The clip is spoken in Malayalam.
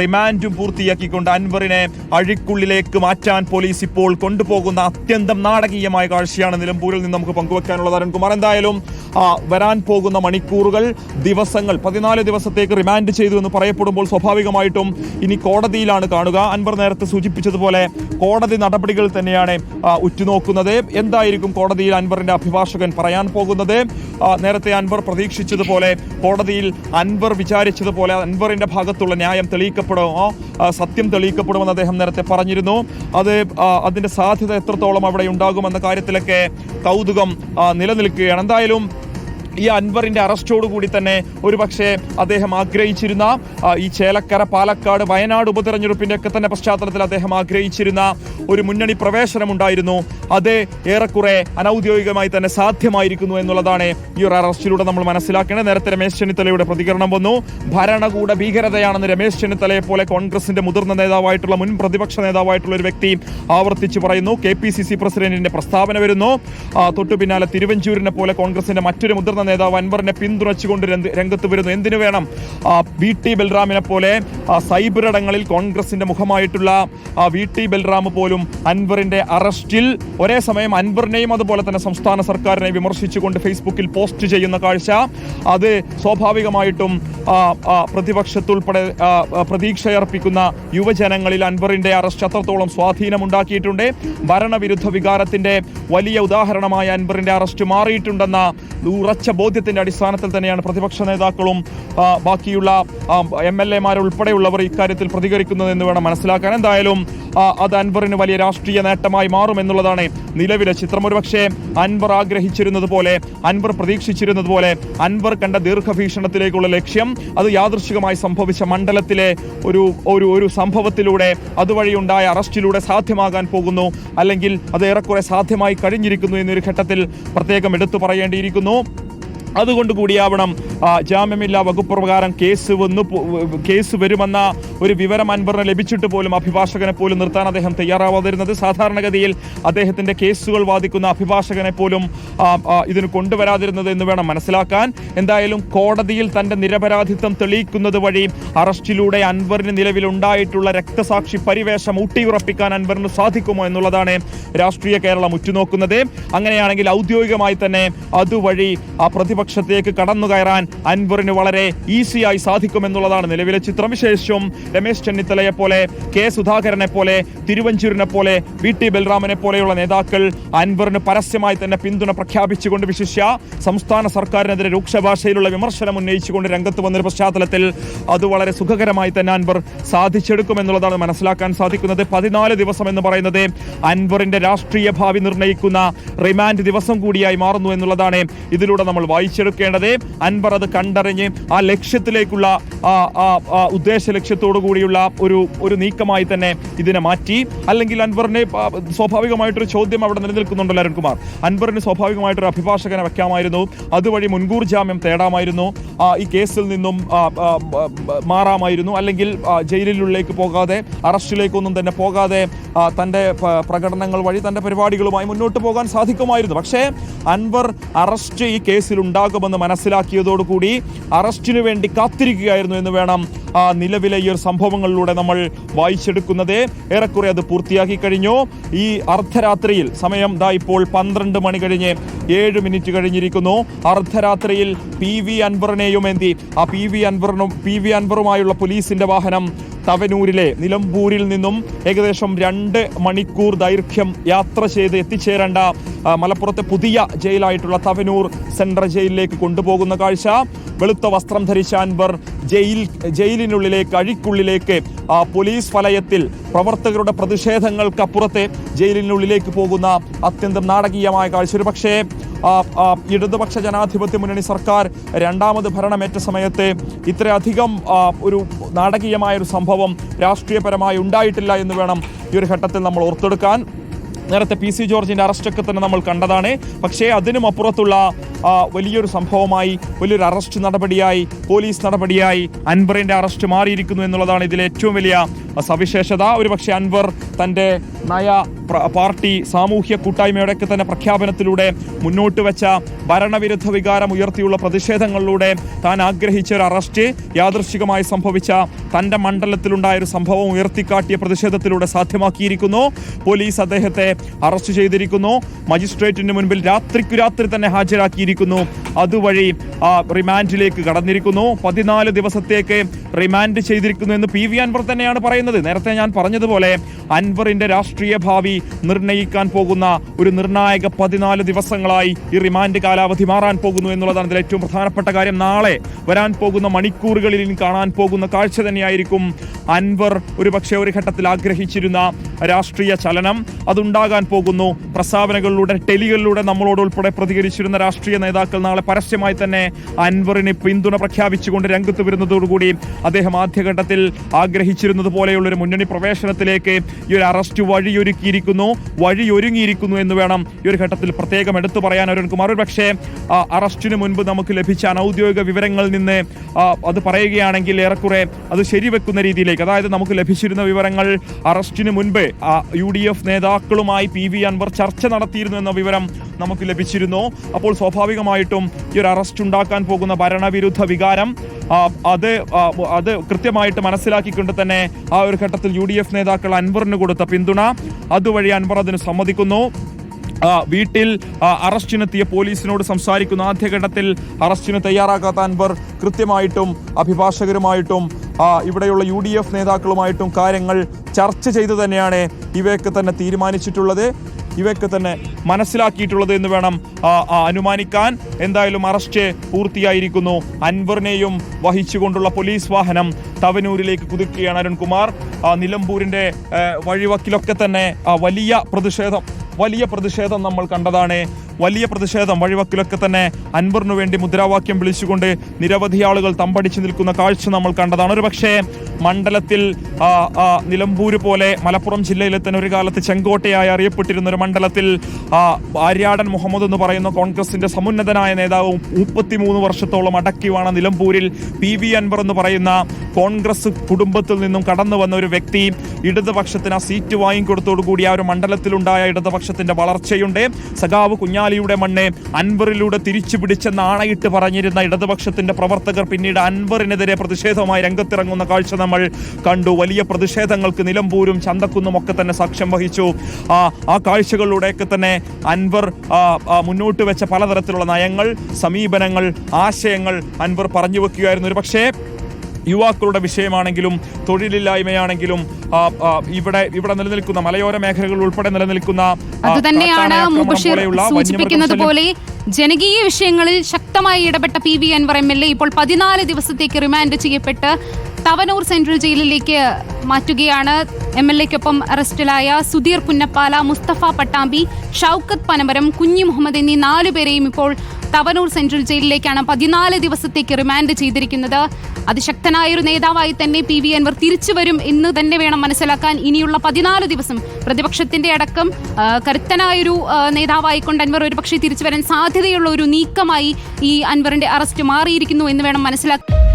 റിമാൻഡും പൂർത്തിയാക്കിക്കൊണ്ട് അൻവറിനെ അഴിക്കുള്ളിലേക്ക് മാറ്റാൻ പോലീസ് ഇപ്പോൾ കൊണ്ടുപോകുന്ന അത്യന്തം നാടകീയമായ കാഴ്ചയാണ് നിലമ്പൂരിൽ നിന്ന് നമുക്ക് പങ്കുവെക്കാനുള്ളത്. അരുൺകുമാർ, എന്തായാലും വരാൻ പോകുന്ന മണിക്കൂറുകൾ, ദിവസങ്ങൾ, 14 ദിവസത്തേക്ക് റിമാൻഡ് ചെയ്തു എന്ന് പറയപ്പെടുമ്പോൾ സ്വാഭാവികമായിട്ടും ഇനി കോടതിയിലാണ് കാണുക. അൻവർ നേരത്തെ സൂചിപ്പിച്ചതുപോലെ കോടതി നടപടികൾ തന്നെയാണ് ഉറ്റുനോക്കുന്നത്. എന്തായിരിക്കും കോടതിയിൽ അൻവറിന്റെ അഭിഭാഷകൻ പറയാൻ പോകുന്നത്? നേരത്തെ അൻവർ പ്രതീക്ഷിച്ചതുപോലെ കോടതിയിൽ അൻവർ വിചാരിച്ചതുപോലെ അൻവറിന്റെ ഭാഗത്തുള്ള ന്യായം തെളിയിക്കപ്പെടുമോ, സത്യം തെളിയിക്കപ്പെടുമെന്ന് അദ്ദേഹം നേരത്തെ പറഞ്ഞിരുന്നു. അതിന്റെ സാധ്യത എത്രത്തോളം അവിടെ ഉണ്ടാകുമെന്ന കാര്യത്തിലൊക്കെ കൗതുകം നിലനിൽക്കുകയാണ്. എന്തായാലും ഈ അൻവറിന്റെ അറസ്റ്റോടുകൂടി തന്നെ ഒരുപക്ഷെ അദ്ദേഹം ആഗ്രഹിച്ചിരുന്ന ഈ ചേലക്കര, പാലക്കാട്, വയനാട് ഉപതെരഞ്ഞെടുപ്പിന്റെ ഒക്കെ തന്നെ പശ്ചാത്തലത്തിൽ അദ്ദേഹം ആഗ്രഹിച്ചിരുന്ന ഒരു മുന്നണി പ്രവേശനം ഉണ്ടായിരുന്നു. അത് ഏറെക്കുറെ അനൌദ്യോഗികമായി തന്നെ സാധ്യമായിരിക്കുന്നു എന്നുള്ളതാണ് ഈ ഒരു അറസ്റ്റിലൂടെ നമ്മൾ മനസ്സിലാക്കേണ്ടത്. നേരത്തെ രമേശ് ചെന്നിത്തലയുടെ പ്രതികരണം വന്നു. ഭരണകൂട ഭീകരതയാണെന്ന് രമേശ് ചെന്നിത്തലയെ പോലെ കോൺഗ്രസിന്റെ മുതിർന്ന നേതാവായിട്ടുള്ള, മുൻ പ്രതിപക്ഷ നേതാവായിട്ടുള്ള ഒരു വ്യക്തി ആവർത്തിച്ച് പറയുന്നു. KPCC പ്രസിഡന്റിന്റെ പ്രസ്താവന വരുന്നു. തൊട്ടു പിന്നാലെ തിരുവഞ്ചൂരിനെ പോലെ കോൺഗ്രസിന്റെ മറ്റൊരു മുതിർന്ന നേതാവ് അൻവറിനെ പിന്തുണച്ചുകൊണ്ട് രംഗത്ത് വരുന്നു. എന്തിനു വേണം? VT ബൽറാമിനെ പോലെ സൈബറിടങ്ങളിൽ കോൺഗ്രസിന്റെ മുഖമായിട്ടുള്ള VT ബൽറാം പോലും അൻവറിന്റെ അറസ്റ്റിൽ ഒരേ സമയം അൻവറിനെയും അതുപോലെ തന്നെ സംസ്ഥാന സർക്കാരിനെ വിമർശിച്ചുകൊണ്ട് ഫേസ്ബുക്കിൽ പോസ്റ്റ് ചെയ്യുന്ന കാഴ്ച, അത് സ്വാഭാവികമായിട്ടും പ്രതിപക്ഷത്തുൾപ്പെടെ പ്രതീക്ഷയർപ്പിക്കുന്ന യുവജനങ്ങളിൽ അൻവറിന്റെ അറസ്റ്റ് അത്രത്തോളം സ്വാധീനമുണ്ടാക്കിയിട്ടുണ്ട്. ഭരണവിരുദ്ധ വികാരത്തിന്റെ വലിയ ഉദാഹരണമായ അൻവറിന്റെ അറസ്റ്റ് മാറിയിട്ടുണ്ടെന്ന ഉറച്ച ബോധ്യത്തിന്റെ അടിസ്ഥാനത്തിൽ തന്നെയാണ് പ്രതിപക്ഷ നേതാക്കളും ബാക്കിയുള്ള MLA ഉൾപ്പെടെയുള്ളവർ ഇക്കാര്യത്തിൽ പ്രതികരിക്കുന്നതെന്ന് വേണം മനസ്സിലാക്കാൻ. എന്തായാലും അത് അൻവറിന് വലിയ രാഷ്ട്രീയ നേട്ടമായി മാറുമെന്നുള്ളതാണ് നിലവിലെ ചിത്രം. ഒരുപക്ഷെ അൻവർ ആഗ്രഹിച്ചിരുന്നത് പോലെ, അൻവർ പ്രതീക്ഷിച്ചിരുന്നത് പോലെ, അൻവർ കണ്ട ദീർഘവീക്ഷണത്തിലേക്കുള്ള ലക്ഷ്യം അത് യാദൃശ്ചികമായി സംഭവിച്ച മണ്ഡലത്തിലെ ഒരു സംഭവത്തിലൂടെ, അതുവഴിയുണ്ടായ അറസ്റ്റിലൂടെ സാധ്യമാകാൻ പോകുന്നു, അല്ലെങ്കിൽ അത് ഏറെക്കുറെ സാധ്യമായി കഴിഞ്ഞിരിക്കുന്നു എന്നൊരു ഘട്ടത്തിൽ പ്രത്യേകം എടുത്തു പറയേണ്ടിയിരിക്കുന്നു. അതുകൊണ്ട് കൂടിയാവണം ജാമ്യമില്ലാ വകുപ്പ് പ്രകാരം കേസ് വരുമെന്ന ഒരു വിവരം അൻവറിന് ലഭിച്ചിട്ട് പോലും അഭിഭാഷകനെ പോലും നിർത്താൻ അദ്ദേഹം തയ്യാറാവാതിരുന്നത്. സാധാരണഗതിയിൽ അദ്ദേഹത്തിന്റെ കേസുകൾ വാദിക്കുന്ന അഭിഭാഷകനെ പോലും ഇതിന് കൊണ്ടുവരാതിരുന്നത് എന്ന് വേണം മനസ്സിലാക്കാൻ. എന്തായാലും കോടതിയിൽ തന്റെ നിരപരാധിത്വം തെളിയിക്കുന്നത് വഴി അറസ്റ്റിലൂടെ അൻവറിന് നിലവിലുണ്ടായിട്ടുള്ള രക്തസാക്ഷി പരിവേഷം ഊട്ടിയുറപ്പിക്കാൻ അൻവറിന് സാധിക്കുമോ എന്നുള്ളതാണ് രാഷ്ട്രീയ കേരളം ഉറ്റുനോക്കുന്നത്. അങ്ങനെയാണെങ്കിൽ ഔദ്യോഗികമായി തന്നെ അതുവഴി പ്രതിപക്ഷത്തേക്ക് കടന്നു കയറാൻ അൻവറിന് വളരെ ഈസിയായി സാധിക്കുമെന്നുള്ളതാണ് നിലവിലെ ചിത്രം. വിശേഷം രമേശ് ചെന്നിത്തലയെ പോലെ, K സുധാകരനെ പോലെ, തിരുവഞ്ചൂരിനെ പോലെ, VT ബൽറാമിനെ പോലെയുള്ള നേതാക്കൾ അൻവറിന് പരസ്യമായി തന്നെ പിന്തുണ പ്രഖ്യാപിച്ചുകൊണ്ട്, വിശിഷ്യ സംസ്ഥാന സർക്കാരിനെതിരെ രൂക്ഷ ഭാഷയിലുള്ള വിമർശനം ഉന്നയിച്ചുകൊണ്ട് രംഗത്ത് വന്നൊരു പശ്ചാത്തലത്തിൽ അത് വളരെ സുഖകരമായി തന്നെ അൻവർ സാധിച്ചെടുക്കുമെന്നുള്ളതാണ് മനസ്സിലാക്കാൻ സാധിക്കുന്നത്. 14 ദിവസം എന്ന് പറയുന്നത് അൻവറിന്റെ രാഷ്ട്രീയ ഭാവി നിർണ്ണയിക്കുന്ന റിമാൻഡ് ദിവസം കൂടിയായി മാറുന്നു എന്നുള്ളതാണ് ഇതിലൂടെ നമ്മൾ വായിച്ചെടുക്കേണ്ടത്. അൻവർ അത് കണ്ടറിഞ്ഞ് ആ ലക്ഷ്യത്തിലേക്കുള്ള ഉദ്ദേശ ലക്ഷ്യത്തോടു കൂടിയുള്ള ഒരു നീക്കമായി തന്നെ ഇതിനെ മാറ്റി. അല്ലെങ്കിൽ അൻവറിനെ സ്വാഭാവികമായിട്ടൊരു ചോദ്യം അവിടെ നിലനിൽക്കുന്നുണ്ടല്ലോ അരുൺകുമാർ, അൻവറിന് സ്വാഭാവികമായിട്ടൊരു അഭിഭാഷകനെ വെക്കാമായിരുന്നു, അതുവഴി മുൻകൂർ ജാമ്യം തേടാമായിരുന്നു, ഈ കേസിൽ നിന്നും മാറാമായിരുന്നു, അല്ലെങ്കിൽ ജയിലിലേക്ക് പോകാതെ, അറസ്റ്റിലേക്കൊന്നും തന്നെ പോകാതെ തൻ്റെ പ്രകടനങ്ങൾ വഴി തൻ്റെ പരിപാടികളുമായി മുന്നോട്ട് പോകാൻ സാധിക്കുമായിരുന്നു. പക്ഷേ അൻവർ അറസ്റ്റ് ഈ കേസിൽ ഉണ്ടാകുമെന്ന് മനസ്സിലാക്കിയതോടുകൂടി അറസ്റ്റിനു വേണ്ടി കാത്തിരിക്കുകയായിരുന്നു എന്ന് വേണം നിലവിലെ ഈ ഒരു സംഭവങ്ങളിലൂടെ നമ്മൾ വായിച്ചെടുക്കുന്നത്. ഏറെക്കുറെ അത് പൂർത്തിയാക്കി കഴിഞ്ഞു. ഈ അർദ്ധരാത്രിയിൽ, സമയം ഇപ്പോൾ 12 മണി കഴിഞ്ഞ് 7 മിനിറ്റ് കഴിഞ്ഞിരിക്കുന്നു. അർദ്ധരാത്രിയിൽ PV അൻവറിനെയും എന്തി ആ PV അൻവറുമായുള്ള പോലീസിന്റെ വാഹനം തവനൂരിലെ നിലമ്പൂരിൽ നിന്നും ഏകദേശം 2 മണിക്കൂർ ദൈർഘ്യം യാത്ര ചെയ്ത് എത്തിച്ചേരേണ്ട മലപ്പുറത്തെ പുതിയ ജയിലായിട്ടുള്ള തവനൂർ സെൻട്രൽ ജയിലിലേക്ക് കൊണ്ടുപോകുന്ന കാഴ്ച. വെളുത്ത വസ്ത്രം ധരിച്ച അൻവർ ജയിലിനുള്ളിലേക്ക്, അഴിക്കുള്ളിലേക്ക്, പോലീസ് വലയത്തിൽ പ്രവർത്തകരുടെ പ്രതിഷേധങ്ങൾക്കപ്പുറത്തെ ജയിലിനുള്ളിലേക്ക് പോകുന്ന അത്യന്തം നാടകീയമായ കാഴ്ച. ഒരു പക്ഷേ ഇടതുപക്ഷ ജനാധിപത്യ മുന്നണി സർക്കാർ രണ്ടാമത് ഭരണമേറ്റ സമയത്ത് ഇത്രയധികം ഒരു നാടകീയമായ ഒരു സംഭവം രാഷ്ട്രീയപരമായി ഉണ്ടായിട്ടില്ല എന്ന് വേണം ഈ ഒരു ഘട്ടത്തിൽ നമ്മൾ ഓർത്തെടുക്കാൻ. നേരത്തെ PC ജോർജിന്റെ അറസ്റ്റൊക്കെ തന്നെ നമ്മൾ കണ്ടതാണ്. പക്ഷേ അതിനും അപ്പുറത്തുള്ള വലിയൊരു സംഭവമായി, വലിയൊരു അറസ്റ്റ് നടപടിയായി, പോലീസ് നടപടിയായി അൻവറിന്റെ അറസ്റ്റ് മാറിയിരിക്കുന്നു എന്നുള്ളതാണ് ഇതിലെ ഏറ്റവും വലിയ സവിശേഷത. ഒരുപക്ഷെ അൻവർ തൻ്റെ നയ പാർട്ടി സാമൂഹ്യ കൂട്ടായ്മയുടെയൊക്കെ തന്നെ പ്രഖ്യാപനത്തിലൂടെ മുന്നോട്ട് വെച്ച ഭരണവിരുദ്ധ വികാരം ഉയർത്തിയുള്ള പ്രതിഷേധങ്ങളിലൂടെ താൻ ആഗ്രഹിച്ച ഒരു അറസ്റ്റ് യാദൃശ്ചികമായി സംഭവിച്ച തൻ്റെ മണ്ഡലത്തിലുണ്ടായ ഒരു സംഭവം ഉയർത്തിക്കാട്ടിയ പ്രതിഷേധത്തിലൂടെ സാധ്യമാക്കിയിരിക്കുന്നു. പോലീസ് അദ്ദേഹത്തെ അറസ്റ്റ് ചെയ്തിരിക്കുന്നു. മജിസ്ട്രേറ്റിന് മുൻപിൽ രാത്രി തന്നെ ഹാജരാക്കിയിരിക്കുന്നു. അതുവഴി റിമാൻഡിലേക്ക് കടന്നിരിക്കുന്നു. 14 ദിവസത്തേക്ക് റിമാൻഡ് ചെയ്തിരിക്കുന്നു എന്ന് പി വി അൻവർ തന്നെയാണ് പറയുന്നത്. നേരത്തെ ഞാൻ പറഞ്ഞതുപോലെ അൻവറിന്റെ രാഷ്ട്രീയ ഭാവി നിർണ്ണയിക്കാൻ പോകുന്ന ഒരു നിർണായക 14 ദിവസങ്ങളായി ഈ റിമാൻഡ് കാലാവധി മാറാൻ പോകുന്നു എന്നുള്ളതാണ് ഇതിൽ ഏറ്റവും പ്രധാനപ്പെട്ട കാര്യം. നാളെ വരാൻ പോകുന്ന മണിക്കൂറുകളിൽ കാണാൻ പോകുന്ന കാഴ്ച തന്നെയായിരിക്കും അൻവർ ഒരുപക്ഷെ ഒരു ഘട്ടത്തിൽ ആഗ്രഹിച്ചിരുന്ന രാഷ്ട്രീയ ചലനം. അതുണ്ടാകാൻ പോകുന്നു. പ്രസ്താവനകളിലൂടെ, ടെലികളിലൂടെ നമ്മളോട് ഉൾപ്പെടെ പ്രതികരിച്ചിരുന്ന രാഷ്ട്രീയ നേതാക്കൾ നാളെ പരസ്യമായി തന്നെ അൻവറിന് പിന്തുണ പ്രഖ്യാപിച്ചുകൊണ്ട് രംഗത്ത് വരുന്നതോടുകൂടി അദ്ദേഹം ആദ്യഘട്ടത്തിൽ ആഗ്രഹിച്ചിരുന്നത് പോലെയുള്ള ഒരു മുന്നണി പ്രവേശനത്തിലേക്ക് ഈ ഒരു അറസ്റ്റ് വഴിയൊരുങ്ങിയിരിക്കുന്നു എന്ന് വേണം ഈ ഒരു ഘട്ടത്തിൽ പ്രത്യേകം എടുത്തു പറയാൻ അരുൺകുമാർ. പക്ഷേ അറസ്റ്റിന് മുൻപ് നമുക്ക് ലഭിച്ച അനൌദ്യോഗിക വിവരങ്ങളിൽ നിന്ന് അത് പറയുകയാണെങ്കിൽ ഏറെക്കുറെ അത് ശരിവെക്കുന്ന രീതിയിലേക്ക്, അതായത് നമുക്ക് ലഭിച്ചിരുന്ന വിവരങ്ങൾ അറസ്റ്റിന് മുൻപ് UDF നേതാക്കളുമായി പി വി അൻവർ ചർച്ച നടത്തിയിരുന്നു എന്ന വിവരം നമുക്ക് ലഭിച്ചിരുന്നു. അപ്പോൾ സ്വാഭാവികമായിട്ടും ഈ ഒരു അറസ്റ്റ് ഉണ്ടാക്കാൻ പോകുന്ന ഭരണവിരുദ്ധ വികാരം അത് കൃത്യമായിട്ട് മനസ്സിലാക്കിക്കൊണ്ട് തന്നെ ആ ഒരു ഘട്ടത്തിൽ UDF നേതാക്കൾ അൻവറിന് കൊടുത്ത പിന്തുണ, അതുവഴി അൻവർ അതിന് സമ്മതിക്കുന്നു. വീട്ടിൽ അറസ്റ്റിനെത്തിയ പോലീസിനോട് സംസാരിക്കുന്ന ആദ്യഘട്ടത്തിൽ അറസ്റ്റിന് തയ്യാറാക്കാത്ത അൻവർ കൃത്യമായിട്ടും അഭിഭാഷകരുമായിട്ടും ഇവിടെയുള്ള UDF നേതാക്കളുമായിട്ടും കാര്യങ്ങൾ ചർച്ച ചെയ്തു തന്നെയാണ് ഇവയൊക്കെ തന്നെ തീരുമാനിച്ചിട്ടുള്ളത്, ഇവയൊക്കെ തന്നെ മനസ്സിലാക്കിയിട്ടുള്ളത് എന്ന് വേണം അനുമാനിക്കാൻ. എന്തായാലും അറസ്റ്റ് പൂർത്തിയായിരിക്കുന്നു. അൻവറിനെയും വഹിച്ചുകൊണ്ടുള്ള പോലീസ് വാഹനം തവനൂരിലേക്ക് കുതിക്കുകയാണ് അരുൺകുമാർ. നിലമ്പൂരിന്റെ വഴിവക്കിലൊക്കെ തന്നെ വലിയ പ്രതിഷേധം നമ്മൾ കണ്ടതാണ്. വലിയ പ്രതിഷേധം വഴിവക്കിലൊക്കെ തന്നെ അൻവറിനു വേണ്ടി മുദ്രാവാക്യം വിളിച്ചുകൊണ്ട് നിരവധി ആളുകൾ തമ്പടിച്ചു നിൽക്കുന്ന കാഴ്ച നമ്മൾ കണ്ടതാണ്. ഒരു പക്ഷേ മണ്ഡലത്തിൽ നിലമ്പൂര് പോലെ മലപ്പുറം ജില്ലയിലെ തന്നെ ഒരു കാലത്ത് ചെങ്കോട്ടയായി അറിയപ്പെട്ടിരുന്ന ഒരു മണ്ഡലത്തിൽ ആര്യാടൻ മുഹമ്മദ് എന്ന് പറയുന്ന കോൺഗ്രസിന്റെ സമുന്നതനായ നേതാവ് 33 വർഷത്തോളം അടക്കിവാണ നിലമ്പൂരിൽ പി വി അൻവർ എന്ന് പറയുന്ന കോൺഗ്രസ് കുടുംബത്തിൽ നിന്നും കടന്നു വന്ന ഒരു വ്യക്തി ഇടതുപക്ഷത്തിന് ആ സീറ്റ് വാങ്ങിക്കൊടുത്തോടുകൂടി ആ ഒരു മണ്ഡലത്തിലുണ്ടായ ഇടതുപക്ഷത്തിന്റെ വളർച്ചയുണ്ട്. സഖാവ് കുഞ്ഞാലിയുടെ മണ്ണ് അൻവറിലൂടെ തിരിച്ചു പിടിച്ചെന്ന് ആണയിട്ട് പറഞ്ഞിരുന്ന ഇടതുപക്ഷത്തിന്റെ പ്രവർത്തകർ പിന്നീട് അൻവറിനെതിരെ പ്രതിഷേധവുമായി രംഗത്തിറങ്ങുന്ന കാഴ്ച നമ്മൾ കണ്ടു. വലിയ പ്രതിഷേധങ്ങൾക്ക് നിലമ്പൂരും ചന്തക്കുന്നും ഒക്കെ തന്നെ സാക്ഷ്യം വഹിച്ചു. ആ കാഴ്ചകളിലൂടെയൊക്കെ തന്നെ അൻവർ മുന്നോട്ട് വെച്ച പലതരത്തിലുള്ള നയങ്ങൾ, സമീപനങ്ങൾ, ആശയങ്ങൾ അൻവർ പറഞ്ഞു വെക്കുകയായിരുന്നു. ഒരു പക്ഷേ യുവാക്കളുടെ വിഷയമാണെങ്കിലും തൊഴിലില്ലായ്മയാണെങ്കിലും ഇവിടെ നിലനിൽക്കുന്ന മലയോര മേഖലകൾ ഉൾപ്പെടെ നിലനിൽക്കുന്ന അതുതന്നെയാണ് മുബഷിർ സൂചിപ്പിക്കുന്നത് പോലെ ജനകീയ വിഷയങ്ങളിൽ ശക്തമായി ഇടപെട്ട പി വി അൻവർ MLA ഇപ്പോൾ 14 ദിവസത്തേക്ക് റിമാൻഡ് ചെയ്യപ്പെട്ട് തവനൂർ സെൻട്രൽ ജയിലിലേക്ക് മാറ്റുകയാണ്. MLAക്കൊപ്പം അറസ്റ്റിലായ സുധീർ പുന്നപ്പാല, മുസ്തഫ പട്ടാമ്പി, ഷൗക്കത്ത് പനമരം, കുഞ്ഞി മുഹമ്മദ് എന്നീ 4 പേരെയും ഇപ്പോൾ തവനൂർ സെൻട്രൽ ജയിലിലേക്കാണ് 14 ദിവസത്തേക്ക് റിമാൻഡ് ചെയ്തിരിക്കുന്നത്. അതിശക്തനായൊരു നേതാവായി തന്നെ പി വി അൻവർ തിരിച്ചു വരും എന്ന് തന്നെ വേണം മനസ്സിലാക്കാൻ. ഇനിയുള്ള 14 ദിവസം പ്രതിപക്ഷത്തിന്റെ അടക്കം കരുത്തനായൊരു നേതാവായിക്കൊണ്ട് അൻവർ ഒരു പക്ഷേ തിരിച്ചു വരാൻ സാധ്യതയുള്ള ഒരു നീക്കമായി ഈ അൻവറിന്റെ അറസ്റ്റ് മാറിയിരിക്കുന്നു എന്ന് വേണം മനസ്സിലാക്കാൻ.